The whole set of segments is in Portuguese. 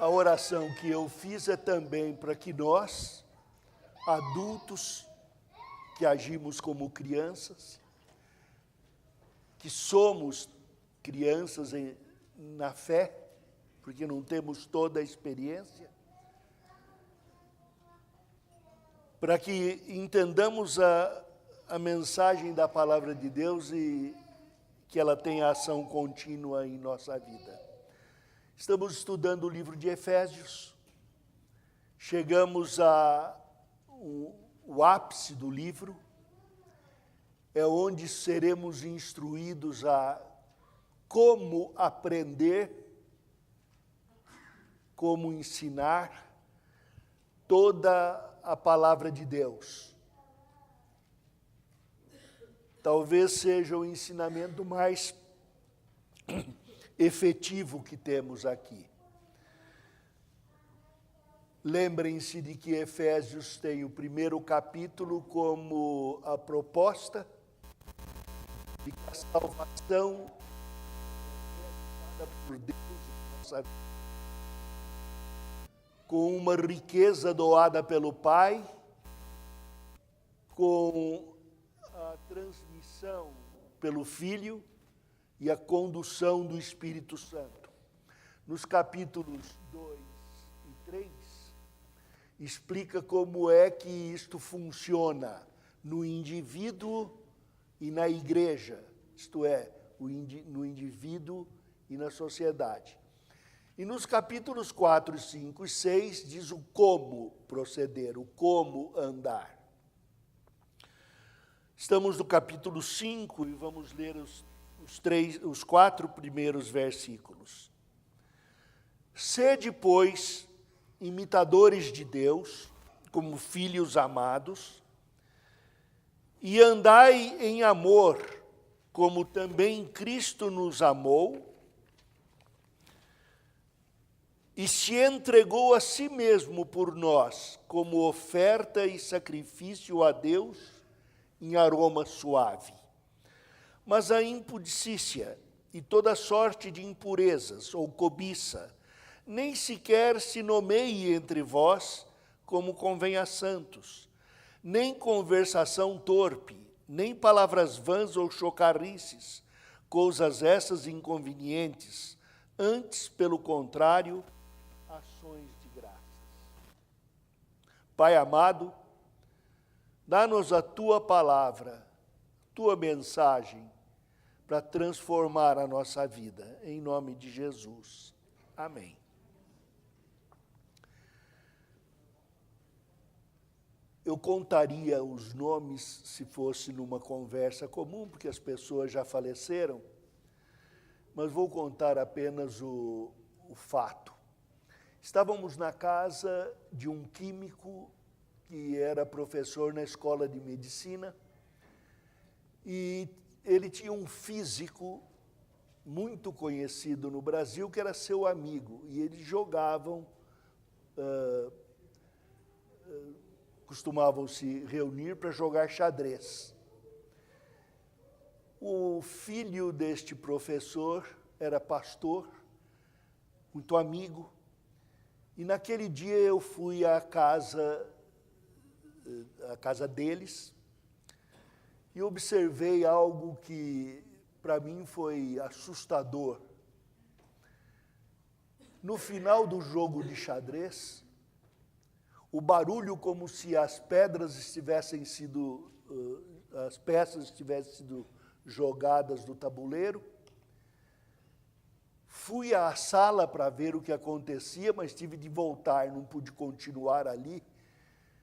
a oração que eu fiz é também para que nós, adultos, que agimos como crianças, que somos crianças na fé, porque não temos toda a experiência, para que entendamos a mensagem da palavra de Deus e que ela tenha ação contínua em nossa vida. Estamos estudando o livro de Efésios, chegamos o ápice do livro, é onde seremos instruídos a como aprender, como ensinar toda a palavra de Deus. Talvez seja o ensinamento mais efetivo que temos aqui. Lembrem-se de que Efésios tem o primeiro capítulo como a proposta de que a salvação é dada por Deus em nossa vida, com uma riqueza doada pelo Pai, com a transmissão pelo Filho e a condução do Espírito Santo. Nos capítulos 2 e 3, explica como é que isto funciona no indivíduo e na igreja, isto é, no indivíduo e na sociedade. E nos capítulos 4, 5 e 6 diz o como proceder, o como andar. Estamos no capítulo 5 e vamos ler os 4 primeiros versículos. Sede, pois, imitadores de Deus, como filhos amados, e andai em amor, como também Cristo nos amou, e se entregou a si mesmo por nós, como oferta e sacrifício a Deus em aroma suave. Mas a impudicícia e toda sorte de impurezas ou cobiça, nem sequer se nomeie entre vós como convém a santos, nem conversação torpe, nem palavras vãs ou chocarrices, coisas essas inconvenientes, antes, pelo contrário, ações de graças. Pai amado, dá-nos a Tua palavra, Tua mensagem, para transformar a nossa vida, em nome de Jesus. Amém. Eu contaria os nomes se fosse numa conversa comum, porque as pessoas já faleceram, mas vou contar apenas o fato. Estávamos na casa de um químico que era professor na escola de medicina e ele tinha um físico muito conhecido no Brasil que era seu amigo e eles jogavam, costumavam se reunir para jogar xadrez. O filho deste professor era pastor, muito amigo, e naquele dia eu fui à casa deles e observei algo que para mim foi assustador. No final do jogo de xadrez, o barulho como se as peças tivessem sido jogadas do tabuleiro. Fui à sala para ver o que acontecia, mas tive de voltar, não pude continuar ali,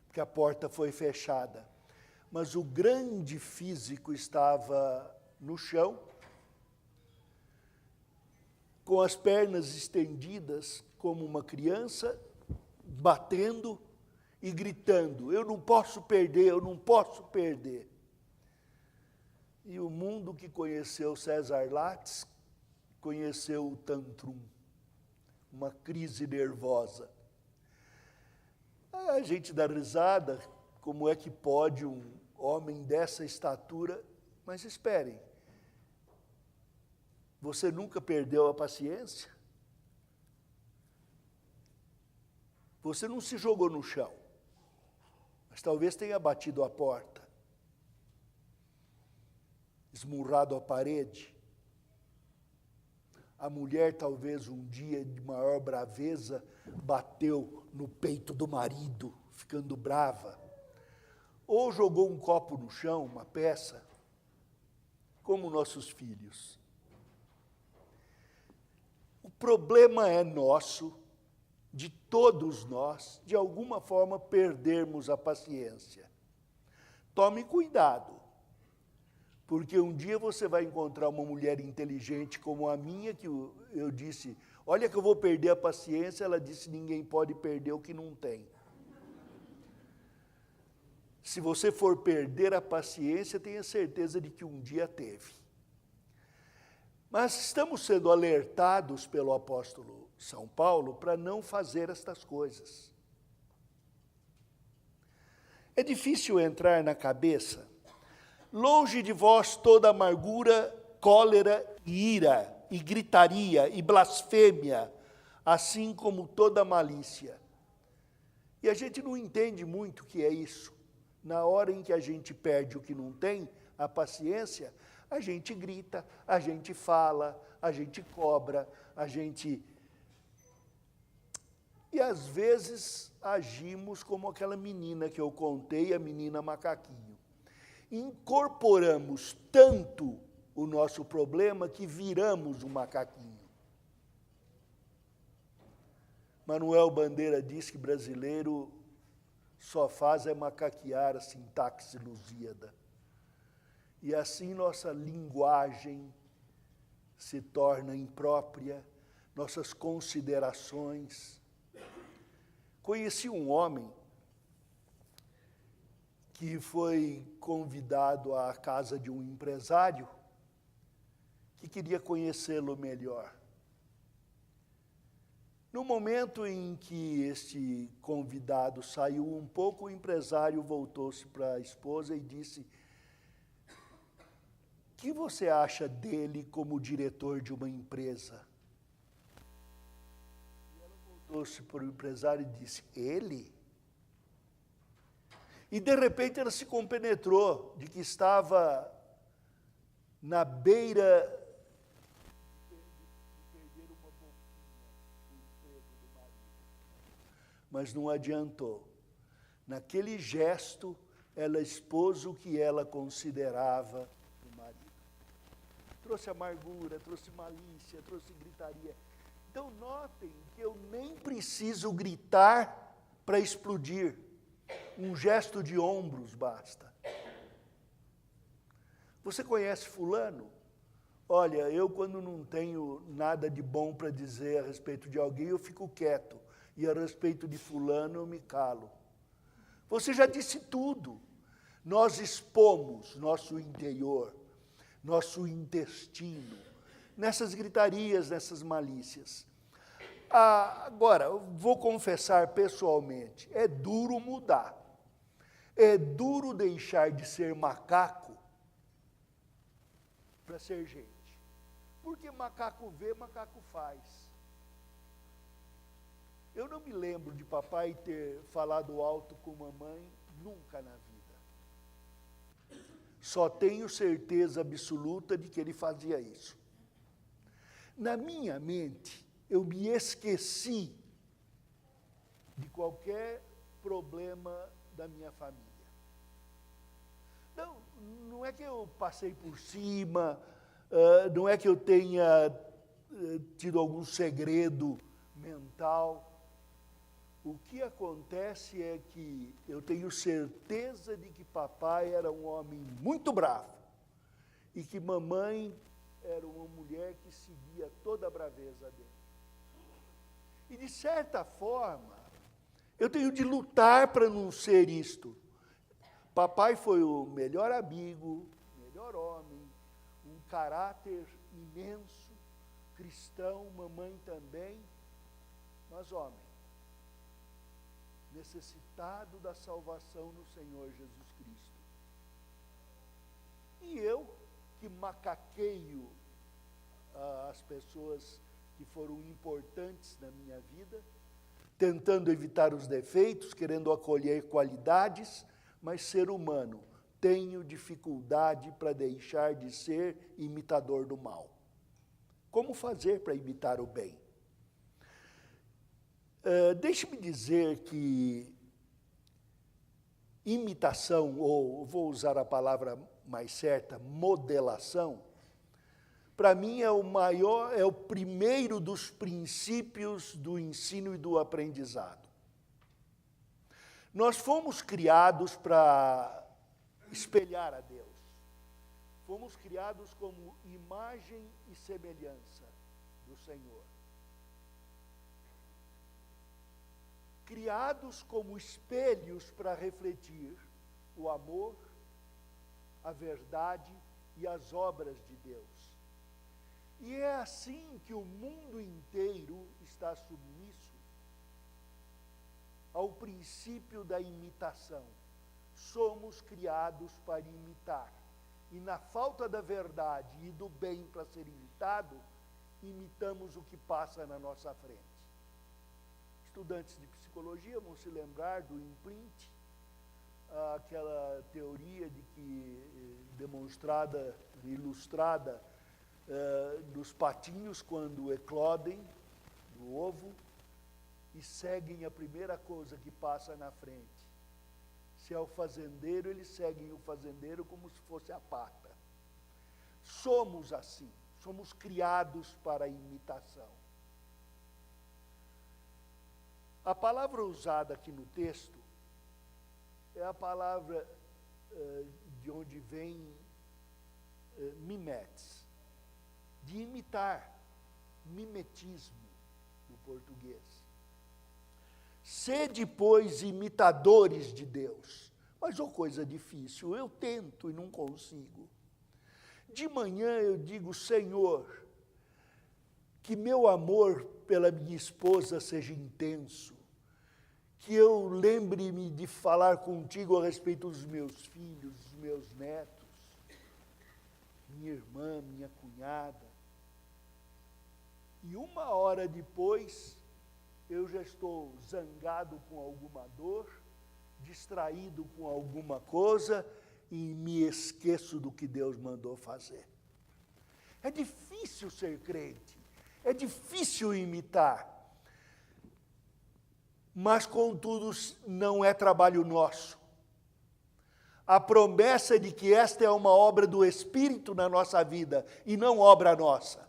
porque a porta foi fechada. Mas o grande físico estava no chão, com as pernas estendidas como uma criança, batendo e gritando, eu não posso perder, eu não posso perder. E o mundo que conheceu César Lattes, conheceu o tantrum, uma crise nervosa. A gente dá risada, como é que pode um homem dessa estatura, mas esperem, você nunca perdeu a paciência? Você não se jogou no chão, mas talvez tenha batido a porta, esmurrado a parede. A mulher, talvez um dia de maior braveza, bateu no peito do marido, ficando brava. Ou jogou um copo no chão, uma peça, como nossos filhos. O problema é nosso, de todos nós, de alguma forma perdermos a paciência. Tome cuidado, porque um dia você vai encontrar uma mulher inteligente como a minha, que eu disse, olha que eu vou perder a paciência, ela disse, ninguém pode perder o que não tem. Se você for perder a paciência, tenha certeza de que um dia teve. Mas estamos sendo alertados pelo apóstolo São Paulo para não fazer estas coisas. É difícil entrar na cabeça. Longe de vós toda amargura, cólera e ira, e gritaria, e blasfêmia, assim como toda malícia. E a gente não entende muito o que é isso. Na hora em que a gente perde o que não tem, a paciência, a gente grita, a gente fala, a gente cobra, a gente... E às vezes agimos como aquela menina que eu contei, a menina macaquinho. Incorporamos tanto o nosso problema que viramos um macaquinho. Manuel Bandeira diz que brasileiro só faz é macaquear a sintaxe lusíada. E assim nossa linguagem se torna imprópria, nossas considerações. Conheci um homem que foi convidado à casa de um empresário que queria conhecê-lo melhor. No momento em que este convidado saiu um pouco, o empresário voltou-se para a esposa e disse, o que você acha dele como diretor de uma empresa? E ela voltou-se para o empresário e disse, ele? E de repente ela se compenetrou de que estava na beira de perder uma boquinha do emprego do marido. Mas não adiantou. Naquele gesto, ela expôs o que ela considerava do marido. Trouxe amargura, trouxe malícia, trouxe gritaria. Então notem que eu nem preciso gritar para explodir. Um gesto de ombros basta. Você conhece fulano? Olha, eu quando não tenho nada de bom para dizer a respeito de alguém, eu fico quieto. E a respeito de fulano, eu me calo. Você já disse tudo. Nós expomos nosso interior, nosso intestino, nessas gritarias, nessas malícias. Agora, eu vou confessar pessoalmente, é duro mudar. É duro deixar de ser macaco para ser gente. Porque macaco vê, macaco faz. Eu não me lembro de papai ter falado alto com mamãe nunca na vida. Só tenho certeza absoluta de que ele fazia isso. Na minha mente, eu me esqueci de qualquer problema da minha família. Não é que eu passei por cima, não é que eu tenha tido algum segredo mental. O que acontece é que eu tenho certeza de que papai era um homem muito bravo e que mamãe era uma mulher que seguia toda a braveza dele. E, de certa forma, eu tenho de lutar para não ser isto. Papai foi o melhor amigo, melhor homem, um caráter imenso, cristão, mamãe também, mas homem, necessitado da salvação no Senhor Jesus Cristo. E eu, que macaqueio as pessoas que foram importantes na minha vida, tentando evitar os defeitos, querendo acolher qualidades, mas ser humano, tenho dificuldade para deixar de ser imitador do mal. Como fazer para imitar o bem? Deixe-me dizer que imitação, ou vou usar a palavra mais certa, modelação, para mim é o primeiro dos princípios do ensino e do aprendizado. Nós fomos criados para espelhar a Deus. Fomos criados como imagem e semelhança do Senhor. Criados como espelhos para refletir o amor, a verdade e as obras de Deus. E é assim que o mundo inteiro está submisso ao princípio da imitação. Somos criados para imitar. E na falta da verdade e do bem para ser imitado, imitamos o que passa na nossa frente. Estudantes de psicologia vão se lembrar do imprint, aquela teoria de que demonstrada, ilustrada, dos patinhos quando eclodem do ovo e seguem a primeira coisa que passa na frente. Se é o fazendeiro, eles seguem o fazendeiro como se fosse a pata. Somos assim, somos criados para a imitação. A palavra usada aqui no texto é a palavra de onde vem mimetes, de imitar, mimetismo no português. Sede, pois, imitadores de Deus. Mas, coisa difícil, eu tento e não consigo. De manhã eu digo, Senhor, que meu amor pela minha esposa seja intenso, que eu lembre-me de falar contigo a respeito dos meus filhos, dos meus netos, minha irmã, minha cunhada. E 1 hora depois, eu já estou zangado com alguma dor, distraído com alguma coisa e me esqueço do que Deus mandou fazer. É difícil ser crente, é difícil imitar, mas contudo não é trabalho nosso. A promessa de que esta é uma obra do Espírito na nossa vida e não obra nossa.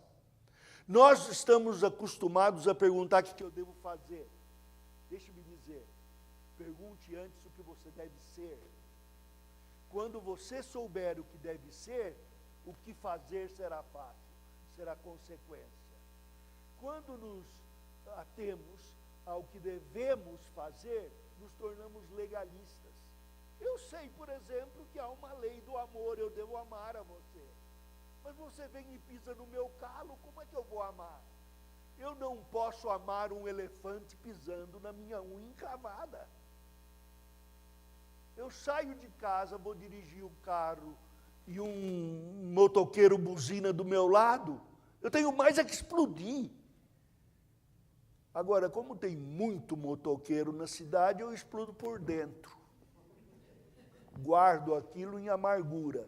Nós estamos acostumados a perguntar o que eu devo fazer. Deixe-me dizer, pergunte antes o que você deve ser. Quando você souber o que deve ser, o que fazer será fácil, será consequência. Quando nos atemos ao que devemos fazer, nos tornamos legalistas. Eu sei, por exemplo, que há uma lei do amor, eu devo amar a você. Mas você vem e pisa no meu calo, como é que eu vou amar? Eu não posso amar um elefante pisando na minha unha encravada. Eu saio de casa, vou dirigir o carro e um motoqueiro buzina do meu lado, eu tenho mais é que explodir. Agora, como tem muito motoqueiro na cidade, eu explodo por dentro. Guardo aquilo em amargura.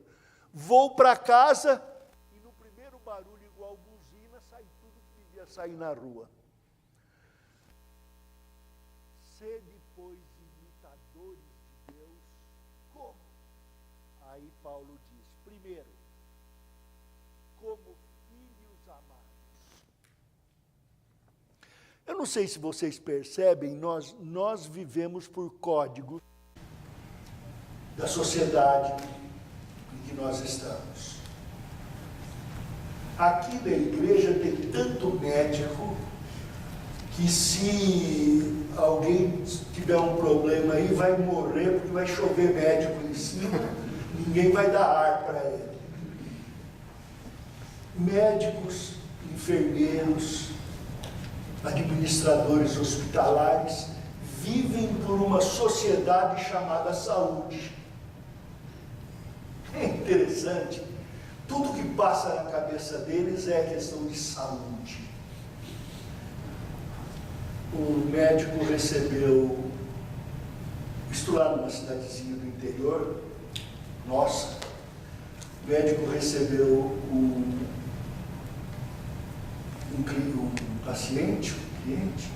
Vou para casa e no primeiro barulho igual buzina, sai tudo que devia sair na rua. Sede, pois, imitadores de Deus, como? Aí Paulo diz, primeiro, como filhos amados. Eu não sei se vocês percebem, nós vivemos por códigos da sociedade em que nós estamos. Aqui na igreja tem tanto médico que se alguém tiver um problema aí, vai morrer porque vai chover médico em cima, ninguém vai dar ar para ele. Médicos, enfermeiros, administradores hospitalares vivem por uma sociedade chamada saúde. É interessante, tudo que passa na cabeça deles é questão de saúde. O médico recebeu, estou lá numa cidadezinha do interior, nossa, o médico recebeu um paciente, um cliente,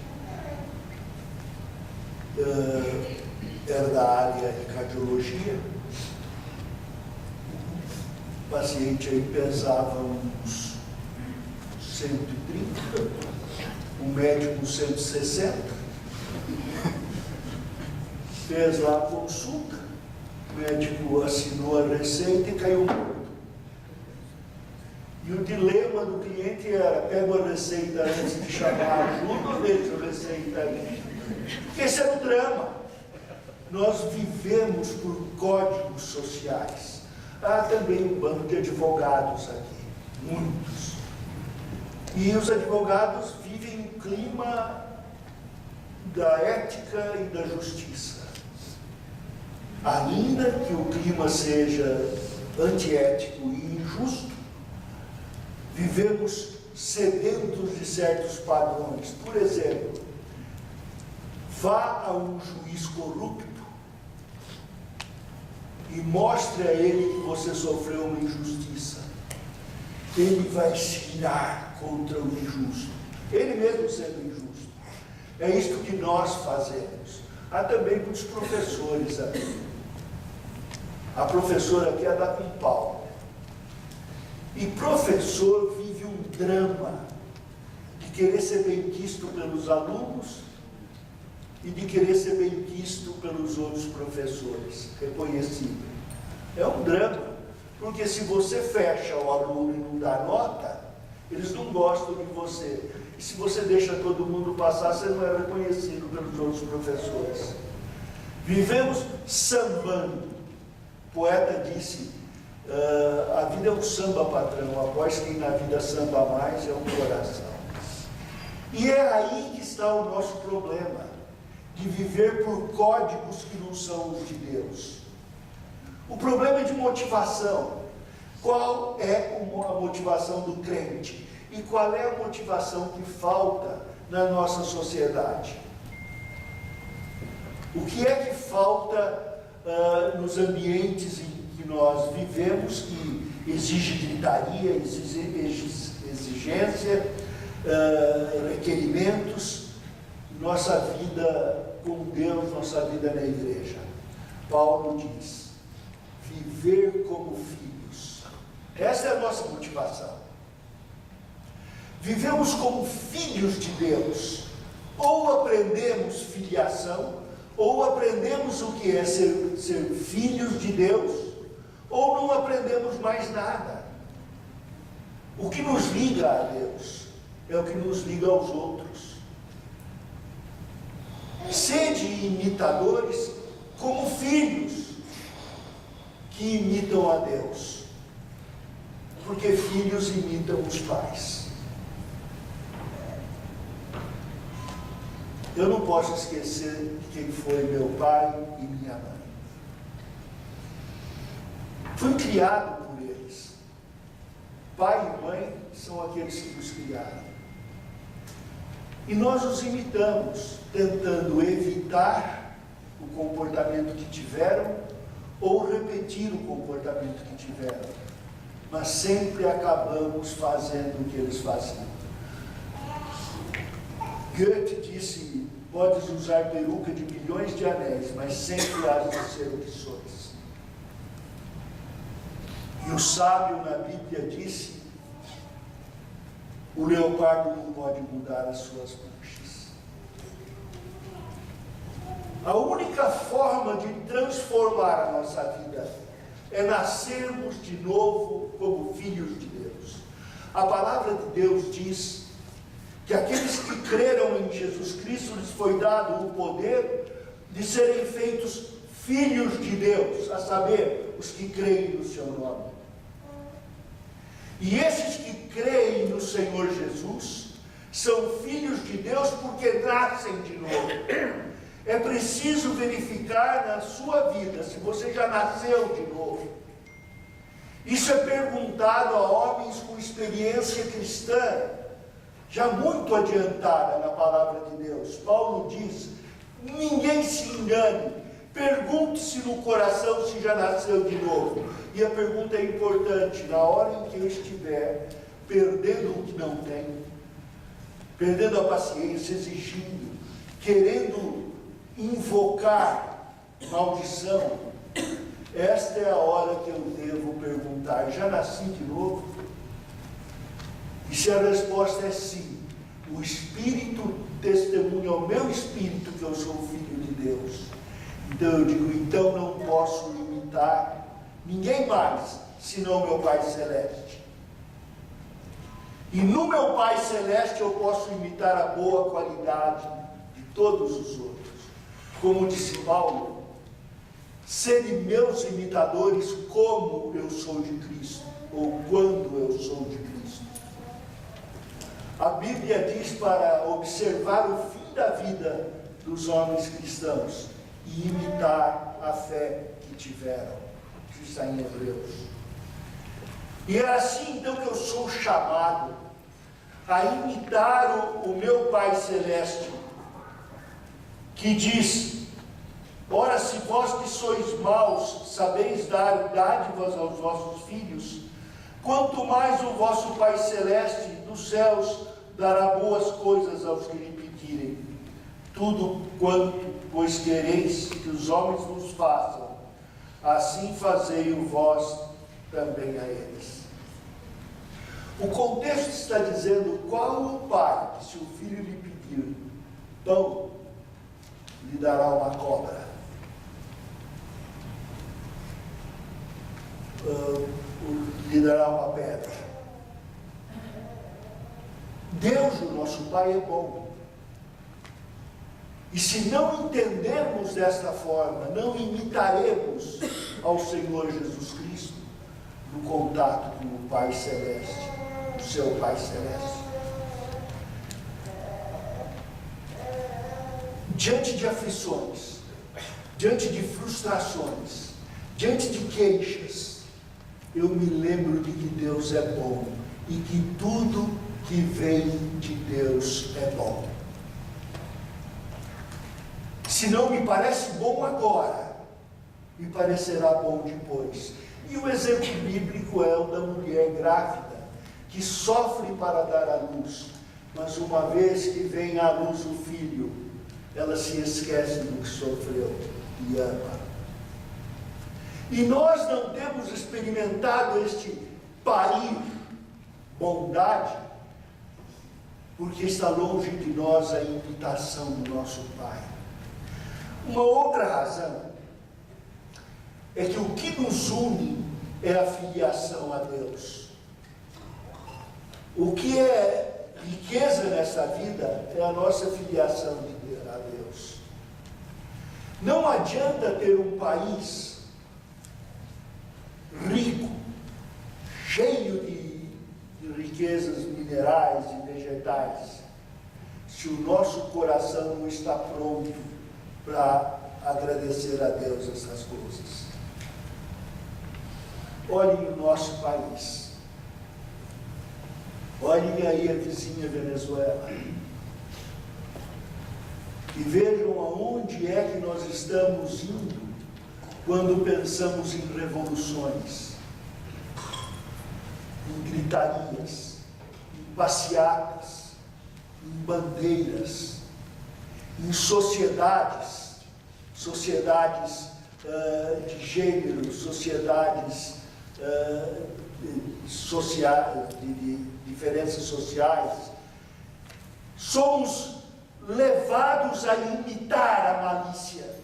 era da área de cardiologia. O paciente aí pesava uns 130, o médico 160. Fez lá a consulta, o médico assinou a receita e caiu morto. E o dilema do cliente era: pego a receita antes de chamar ajuda ou deixo a receita ali? Porque esse era o drama. Nós vivemos por códigos sociais. Há também um bando de advogados aqui, muitos. E os advogados vivem um clima da ética e da justiça. Ainda que o clima seja antiético e injusto, vivemos sedentos de certos padrões. Por exemplo, vá a um juiz corrupto e mostre a ele que você sofreu uma injustiça. Ele vai se irar contra o injusto, ele mesmo sendo injusto. É isto que nós fazemos. Há também muitos professores aqui. A professora aqui é da com pau. E professor vive um drama de querer ser bem quisto pelos alunos e de querer ser bem quisto pelos outros professores, reconhecido. É um drama, porque se você fecha o aluno e não dá nota, eles não gostam de você. E se você deixa todo mundo passar, você não é reconhecido pelos outros professores. Vivemos sambando. O poeta disse: a vida é um samba, patrão, após quem na vida samba mais é o coração. E é aí que está o nosso problema, de viver por códigos que não são os de Deus. O problema é de motivação. Qual é a motivação do crente? E qual é a motivação que falta na nossa sociedade? O que é que falta nos ambientes em que nós vivemos, que exige gritaria, exigência, requerimentos, nossa vida com Deus, nossa vida na igreja? Paulo diz: viver como filhos. Essa é a nossa motivação. Vivemos como filhos de Deus. Ou aprendemos filiação, ou aprendemos o que é ser filhos de Deus, ou não aprendemos mais nada. O que nos liga a Deus é o que nos liga aos outros. Sede imitadores como filhos que imitam a Deus, porque filhos imitam os pais. Eu não posso esquecer de quem foi meu pai e minha mãe. Fui criado por eles. Pai e mãe são aqueles que nos criaram. E nós os imitamos, tentando evitar o comportamento que tiveram ou repetir o comportamento que tiveram. Mas sempre acabamos fazendo o que eles faziam. Goethe disse: podes usar peruca de milhões de anéis, mas sempre has de ser o que sois. E o sábio na Bíblia disse: o leopardo não pode mudar as suas manchas. A única forma de transformar a nossa vida é nascermos de novo como filhos de Deus. A palavra de Deus diz que aqueles que creram em Jesus Cristo lhes foi dado o poder de serem feitos filhos de Deus, a saber, os que creem no seu nome. E esses que creem no Senhor Jesus são filhos de Deus porque nascem de novo. É preciso verificar na sua vida se você já nasceu de novo. Isso é perguntado a homens com experiência cristã. já muito adiantada na palavra de Deus. Paulo diz: ninguém se engane, pergunte-se no coração se já nasceu de novo. E a pergunta é importante: na hora em que eu estiver perdendo o que não tenho, perdendo a paciência, exigindo, querendo invocar maldição, esta é a hora que eu devo perguntar: já nasci de novo? E se a resposta é sim, o Espírito testemunha ao meu Espírito que eu sou filho de Deus. Então eu digo: então não posso imitar ninguém mais, senão meu Pai Celeste. E no meu Pai Celeste eu posso imitar a boa qualidade de todos os outros. Como disse Paulo: sede meus imitadores como eu sou de Cristo, ou quando eu sou de Cristo. A Bíblia diz para observar o fim da vida dos homens cristãos e imitar a fé que tiveram. Isso está em Hebreus. E é assim então que eu sou chamado a imitar o meu Pai Celeste, que diz: ora, se vós que sois maus sabeis dar dádivas aos vossos filhos, quanto mais o vosso Pai Celeste dos céus dará boas coisas aos que lhe pedirem. Tudo quanto, pois, quereis que os homens vos façam, assim fazei-o vós também a eles. O contexto está dizendo: qual o pai que, se o filho lhe pedir pão, lhe dará uma cobra? Lhe dará uma pedra? Deus, o nosso Pai, é bom. E se não entendermos desta forma, não imitaremos ao Senhor Jesus Cristo no contato com o Pai Celeste, o seu Pai Celeste. Diante de aflições, diante de frustrações, diante de queixas, eu me lembro de que Deus é bom e que tudo que vem de Deus é bom. Se não me parece bom agora, me parecerá bom depois. E o exemplo bíblico é o da mulher grávida, que sofre para dar à luz, mas uma vez que vem à luz o filho, ela se esquece do que sofreu e ama. E nós não temos experimentado este parir, bondade, porque está longe de nós a imitação do nosso Pai. Uma outra razão é que o que nos une é a filiação a Deus. O que é riqueza nessa vida é a nossa filiação a Deus. Não adianta ter um país rico, cheio de riquezas minerais e vegetais, se o nosso coração não está pronto para agradecer a Deus essas coisas. Olhem o nosso país. Olhem aí a vizinha Venezuela. E vejam aonde é que nós estamos indo quando pensamos em revoluções, em gritarias, em passeatas, em bandeiras, em sociedades de gênero, sociedades sociais, de diferenças sociais. Somos levados a imitar a malícia.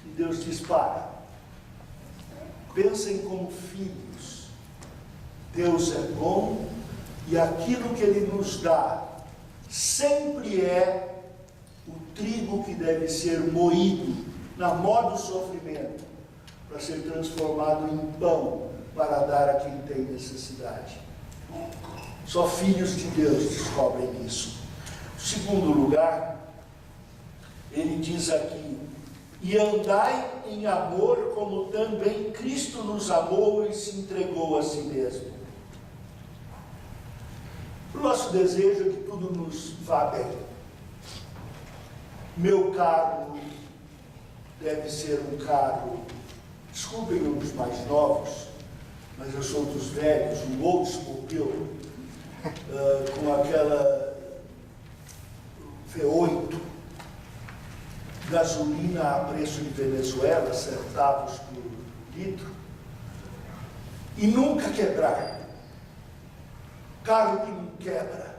E Deus diz: para, pensem como filhos. Deus é bom e aquilo que Ele nos dá sempre é o trigo que deve ser moído na mó do sofrimento para ser transformado em pão para dar a quem tem necessidade. Só filhos de Deus descobrem isso. Segundo lugar, ele diz aqui: e andai em amor como também Cristo nos amou e se entregou a si mesmo. O nosso desejo é que tudo nos vá bem. Meu carro deve ser um carro, desculpem os mais novos, mas eu sou dos velhos, um Oldsmobile, com aquela V8, gasolina a preço de Venezuela, centavos por litro, e nunca quebrar. Carro que não quebra.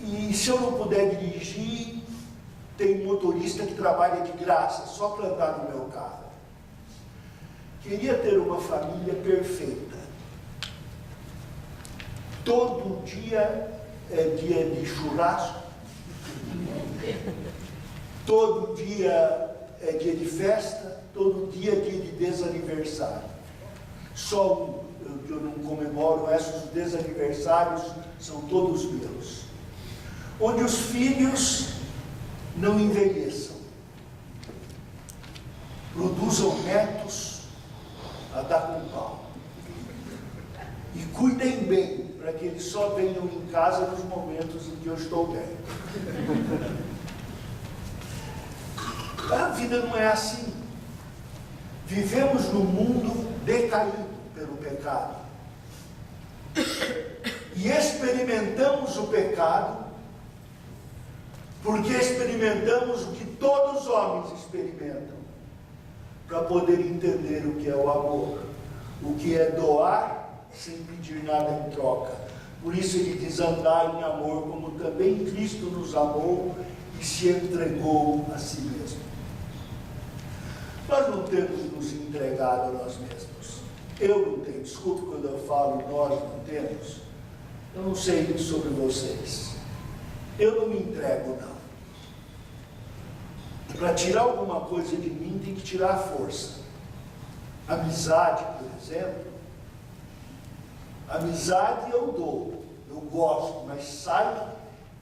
E se eu não puder dirigir, tem um motorista que trabalha de graça, só para andar no meu carro. Queria ter uma família perfeita. Todo dia é dia de churrasco, todo dia é dia de festa, todo dia é dia de desaniversário. Só eu não comemoro, esses desaniversários são todos meus. Onde os filhos não envelheçam, produzam netos a dar com pau. E cuidem bem, para que eles só venham em casa nos momentos em que eu estou bem. A vida não é assim. Vivemos num mundo decaído pelo pecado. E experimentamos o pecado porque experimentamos o que todos os homens experimentam, para poder entender o que é o amor, o que é doar sem pedir nada em troca. Por isso ele diz: andar em amor, como também Cristo nos amou e se entregou a si mesmo. Nós não temos nos entregado a nós mesmos. Eu não tenho, desculpe quando eu falo nós não temos, eu não sei sobre vocês. Eu não me entrego, não. Para tirar alguma coisa de mim, tem que tirar a força. Amizade, por exemplo. Amizade eu dou, eu gosto, mas sai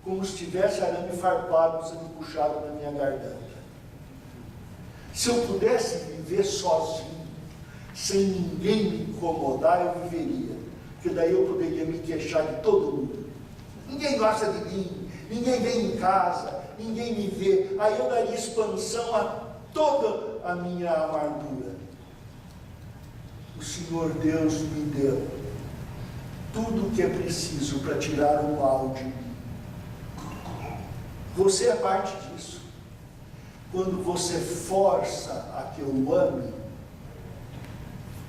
como se tivesse arame farpado sendo puxado na minha garganta. Se eu pudesse viver sozinho, sem ninguém me incomodar, eu viveria. Porque daí eu poderia me queixar de todo mundo. Ninguém gosta de mim, ninguém vem em casa, ninguém me vê. Aí eu daria expansão a toda a minha amargura. O Senhor Deus me deu tudo o que é preciso para tirar o mal de mim. Você é parte disso. Quando você força a que eu ame,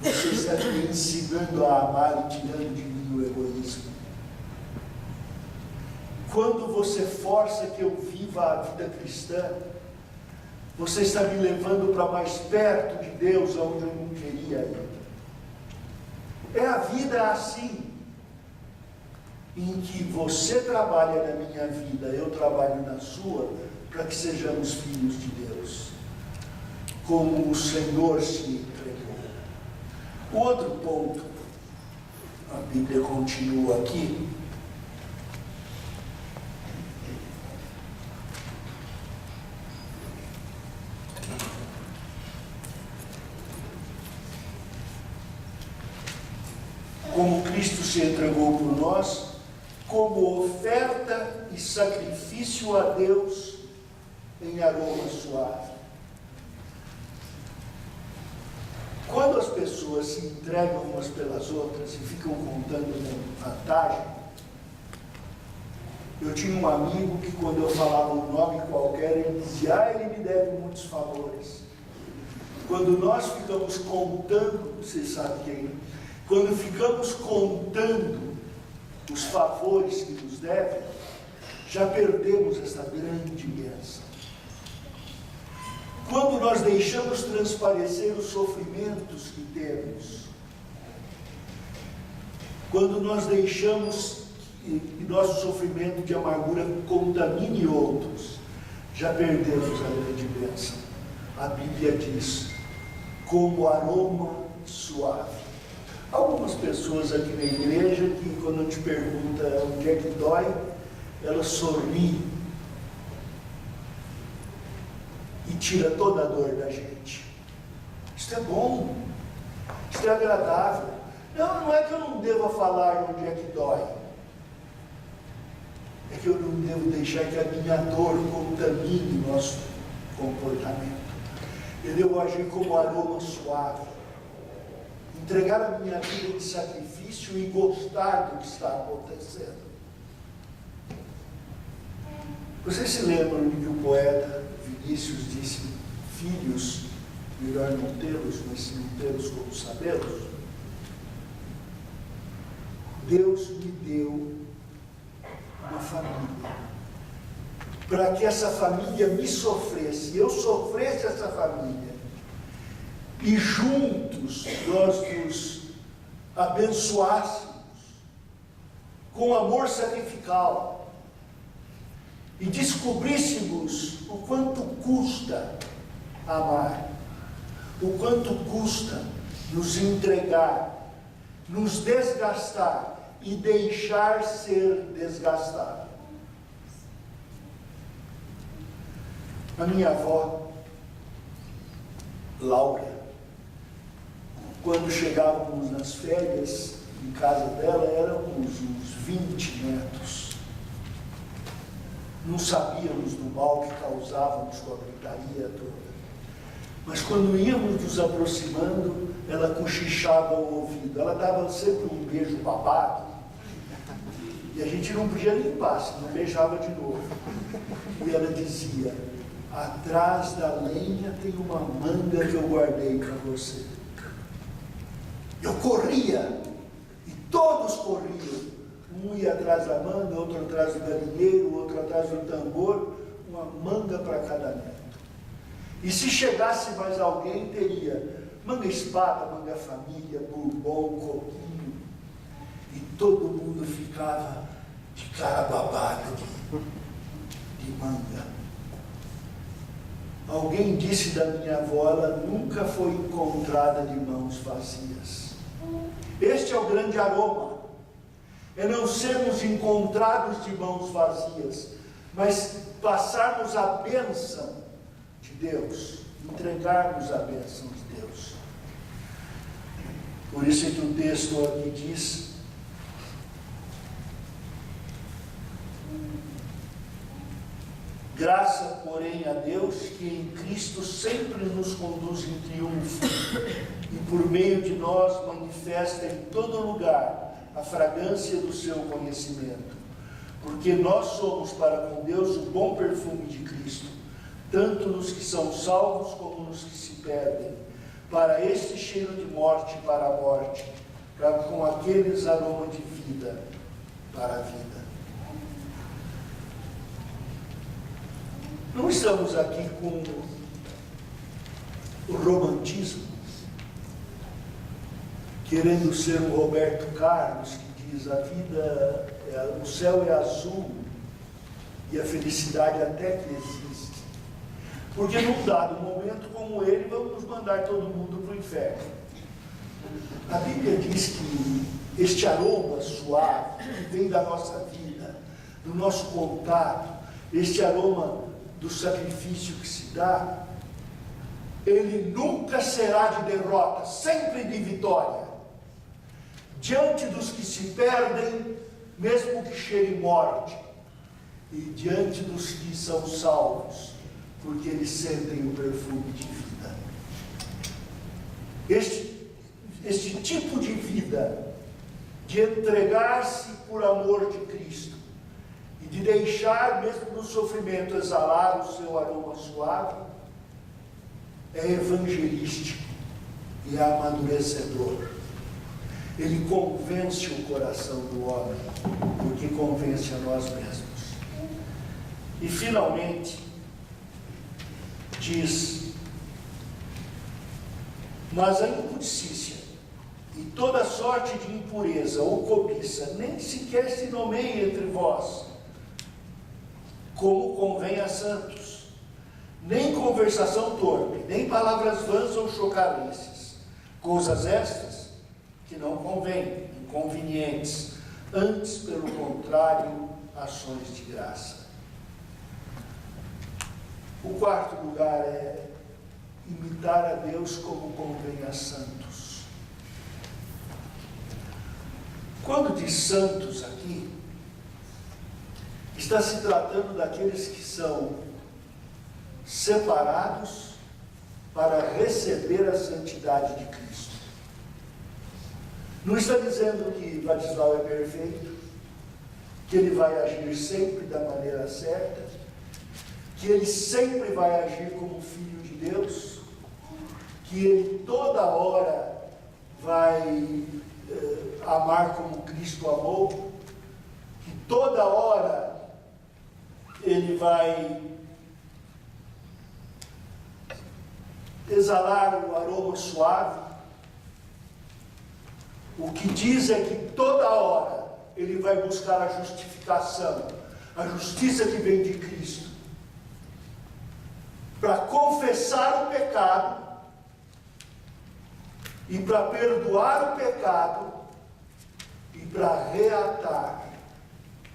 você está me ensinando a amar e tirando de mim o egoísmo. Quando você força que eu viva a vida cristã, você está me levando para mais perto de Deus, onde eu não queria ir. É a vida assim, em que você trabalha na minha vida, eu trabalho na sua, para que sejamos filhos de Deus, como o Senhor se entregou. O outro ponto, a Bíblia continua aqui, como Cristo se entregou por nós, como oferta e sacrifício a Deus em aroma suave. Quando as pessoas se entregam umas pelas outras e ficam contando vantagem, eu tinha um amigo que quando eu falava um nome qualquer, ele dizia: ele me deve muitos favores. Quando nós ficamos contando, vocês sabem quem, quando ficamos contando os favores que nos devem, já perdemos essa grande bênção. Quando nós deixamos transparecer os sofrimentos que temos, quando nós deixamos que nosso sofrimento de amargura contamine outros, já perdemos a grande bênção. A Bíblia diz: como aroma suave. Algumas pessoas aqui na igreja que, quando te pergunta onde é que dói, elas sorriem e tira toda a dor da gente. Isso é bom, isso é agradável. Não é que eu não devo falar onde é que dói. É que eu não devo deixar que a minha dor contamine o nosso comportamento. Eu devo agir como aroma suave. Entregar a minha vida em sacrifício e gostar do que está acontecendo. Vocês se lembram de que o poeta Vinícius disse: filhos, melhor não tê-los, mas se não tê-los, como sabê-los? Deus me deu uma família, para que essa família me sofresse, e eu sofresse essa família, e juntos nós nos abençoássemos com amor sacrificial, e descobríssemos o quanto custa amar, o quanto custa nos entregar, nos desgastar e deixar ser desgastado. A minha avó, Laura, quando chegávamos nas férias, em casa dela, éramos uns 20 netos. Não sabíamos do mal que causávamos com a gritaria toda. Mas quando íamos nos aproximando, ela cochichava ao ouvido. Ela dava sempre um beijo babado. E a gente não podia limpar, senão beijava de novo. E ela dizia: atrás da lenha tem uma manga que eu guardei para você. Eu corria, e todos corriam. Um ia atrás da manga, outro atrás do galinheiro, outro atrás do tambor, uma manga para cada neto. E se chegasse mais alguém, teria manga espada, manga família, bourbon, coquinho. E todo mundo ficava de cara babada de manga. Alguém disse da minha avó: ela nunca foi encontrada de mãos vazias. Este é o grande aroma. É não sermos encontrados de mãos vazias, mas passarmos a bênção de Deus, entregarmos a bênção de Deus. Por isso é que o texto aqui diz: graça, porém, a Deus, que em Cristo sempre nos conduz em triunfo, e por meio de nós manifesta em todo lugar a fragrância do seu conhecimento. Porque nós somos para com Deus o bom perfume de Cristo, tanto nos que são salvos como nos que se perdem. Para este cheiro de morte para a morte, para com aqueles aroma de vida para a vida. Não estamos aqui com o romantismo, querendo ser um Roberto Carlos, que diz: a vida, o céu é azul e a felicidade até que existe. Porque num dado momento como ele, vamos nos mandar todo mundo para o inferno. A Bíblia diz que este aroma suave, que vem da nossa vida, do nosso contato, este aroma do sacrifício que se dá, ele nunca será de derrota, sempre de vitória. Diante dos que se perdem, mesmo que cheire morte, e diante dos que são salvos, porque eles sentem o perfume de vida. Este tipo de vida, de entregar-se por amor de Cristo, e de deixar, mesmo no sofrimento, exalar o seu aroma suave, é evangelístico e é amadurecedor. Ele convence o coração do homem, porque convence a nós mesmos. E finalmente, diz: mas a impudicícia e toda sorte de impureza ou cobiça nem sequer se nomeia entre vós, como convém a santos, nem conversação torpe, nem palavras vãs ou chocaleces, coisas estas que não convêm, inconvenientes, antes, pelo contrário, ações de graça. O quarto lugar é imitar a Deus como convém a santos. Quando diz santos aqui, está se tratando daqueles que são separados para receber a santidade de Cristo. Não está dizendo que Vadislau é perfeito, que ele vai agir sempre da maneira certa, que ele sempre vai agir como filho de Deus, que ele toda hora vai amar como Cristo amou, que toda hora ele vai exalar o aroma suave. O que diz é que toda hora ele vai buscar a justificação, a justiça que vem de Cristo, para confessar o pecado e para perdoar o pecado e para reatar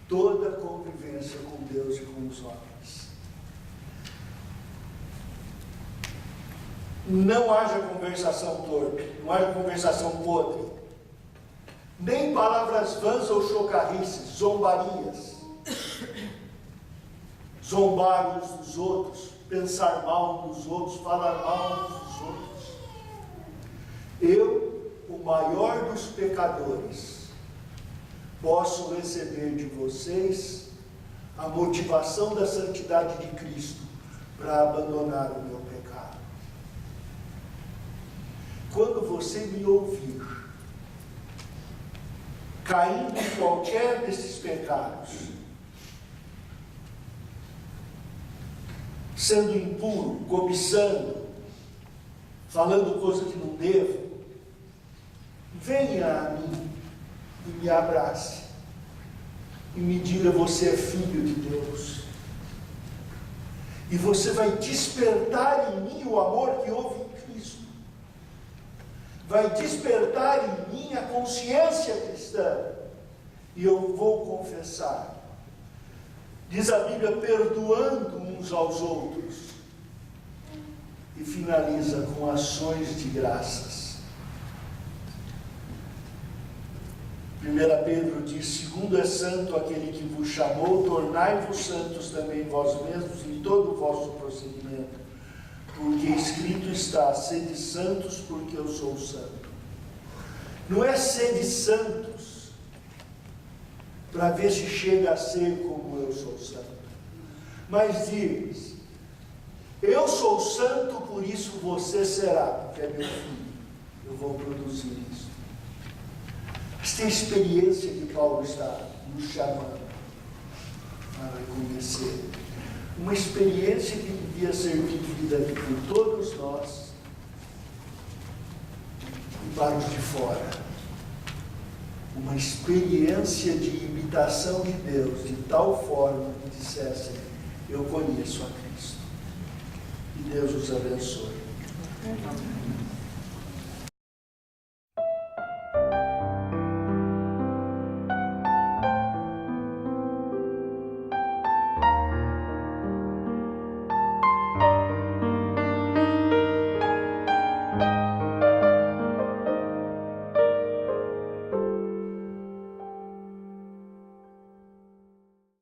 toda a convivência com Deus e com os homens. Não haja conversação torpe, não haja conversação podre, nem palavras vãs ou chocarrices, zombarias, zombar uns dos outros, pensar mal uns dos outros, falar mal uns dos outros. Eu, o maior dos pecadores, posso receber de vocês a motivação da santidade de Cristo para abandonar o meu pecado. Quando você me ouvir caindo em qualquer desses pecados, sendo impuro, cobiçando, falando coisa que não devo, venha a mim e me abrace e me diga: você é filho de Deus. E você vai despertar em mim o amor que houve em Cristo. Vai despertar em mim a consciência cristã. E eu vou confessar. Diz a Bíblia, perdoando uns aos outros. E finaliza com ações de graças. 1 Pedro diz: segundo é santo aquele que vos chamou, tornai-vos santos também vós mesmos em todo o vosso procedimento. Porque escrito está: sede santos, porque eu sou santo. Não é sede santos para ver se chega a ser como eu sou santo, mas diz: eu sou santo, por isso você será, porque é meu filho, eu vou produzir isso. Esta é a experiência que Paulo está nos chamando a reconhecer. Uma experiência que devia ser vivida por todos nós e para os de fora. Uma experiência de imitação de Deus, de tal forma que dissessem: eu conheço a Cristo. E Deus os abençoe.